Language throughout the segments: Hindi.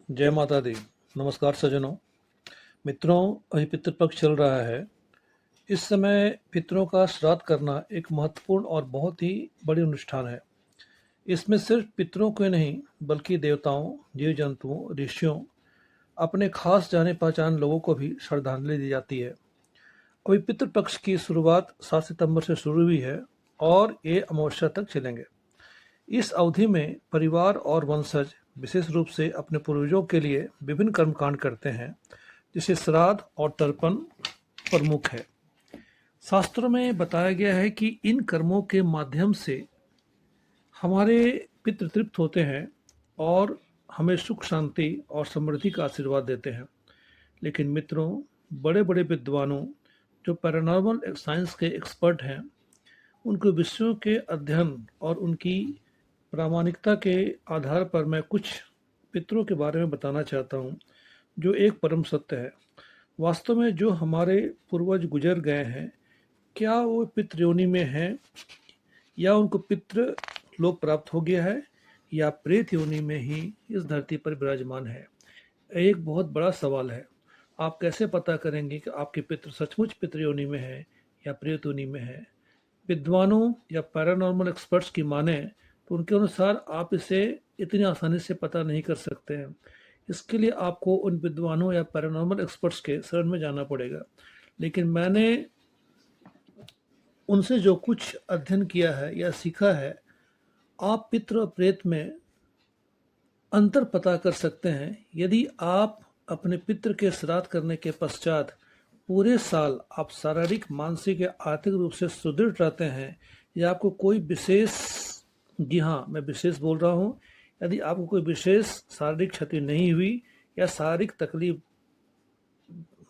जय माता दी। नमस्कार सज्जनों, मित्रों। अभी पितृपक्ष चल रहा है। इस समय पितरों का श्राद्ध करना एक महत्वपूर्ण और बहुत ही बड़ी अनुष्ठान है। इसमें सिर्फ पितरों को नहीं बल्कि देवताओं, जीव जंतुओं, ऋषियों, अपने खास जाने पहचान लोगों को भी श्रद्धांजलि दी जाती है। अभी पितृपक्ष की शुरुआत 7 सितंबर से शुरू हुई है और ये अमावस्या तक चलेंगे। इस अवधि में परिवार और वंशज विशेष रूप से अपने पूर्वजों के लिए विभिन्न कर्मकांड करते हैं, जिसे श्राद्ध और तर्पण प्रमुख है। शास्त्रों में बताया गया है कि इन कर्मों के माध्यम से हमारे पितृ तृप्त होते हैं और हमें सुख, शांति और समृद्धि का आशीर्वाद देते हैं। लेकिन मित्रों, बड़े बड़े विद्वानों जो पैरानॉर्मल साइंस के एक्सपर्ट हैं, उनके विषयों के अध्ययन और उनकी प्रामाणिकता के आधार पर मैं कुछ पितरों के बारे में बताना चाहता हूँ, जो एक परम सत्य है। वास्तव में जो हमारे पूर्वज गुजर गए हैं, क्या वो पितृ योनि में हैं, या उनको पितृ लोक प्राप्त हो गया है, या प्रेत योनि में ही इस धरती पर विराजमान है? एक बहुत बड़ा सवाल है। आप कैसे पता करेंगे कि आपके पितृ सचमुच पितृ योनि में है या प्रेत योनि में है? विद्वानों या पैरानॉर्मल एक्सपर्ट्स की माने तो उनके अनुसार आप इसे इतनी आसानी से पता नहीं कर सकते हैं। इसके लिए आपको उन विद्वानों या पैरानॉर्मल एक्सपर्ट्स के शरण में जाना पड़ेगा। लेकिन मैंने उनसे जो कुछ अध्ययन किया है या सीखा है, आप पितृ और प्रेत में अंतर पता कर सकते हैं यदि आप अपने पितृ के श्राद्ध करने के पश्चात पूरे साल आप शारीरिक, मानसिक या आर्थिक रूप से सुदृढ़ रहते हैं, या आपको कोई विशेष, जी हाँ मैं विशेष बोल रहा हूँ, यदि आपको कोई विशेष शारीरिक क्षति नहीं हुई या शारीरिक तकलीफ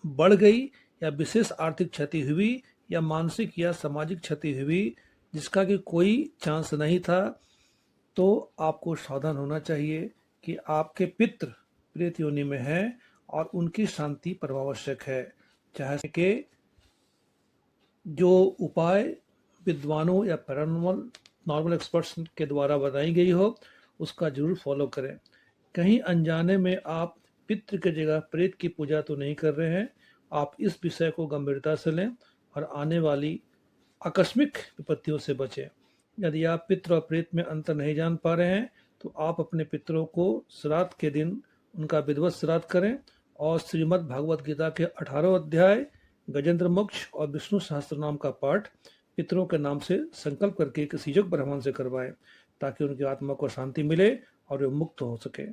बढ़ गई या विशेष आर्थिक क्षति हुई या मानसिक या सामाजिक क्षति हुई जिसका कि कोई चांस नहीं था, तो आपको सावधान होना चाहिए कि आपके पितृ प्रेत योनि में हैं और उनकी शांति परमावश्यक है। चाहे कि जो उपाय विद्वानों या पैरानॉर्मल एक्सपर्ट्स के द्वारा बताई गई हो, उसका जरूर फॉलो करें। कहीं अनजाने में आप पितृ की जगह प्रेत की पूजा तो नहीं कर रहे हैं। आप इस विषय को गंभीरता से लें और आने वाली आकस्मिक विपत्तियों से बचें। यदि आप पितृ और प्रेत में अंतर नहीं जान पा रहे हैं, तो आप अपने पितरों को श्राद्ध के दिन उनका विधिवत श्राद्ध करें और श्रीमद् भागवत गीता के 18 अध्याय, गजेंद्र मोक्ष और विष्णु सहस्त्र नाम का पाठ पितरों के नाम से संकल्प करके किसी योग्य ब्राह्मण से करवाएं, ताकि उनकी आत्मा को शांति मिले और वे मुक्त हो सके।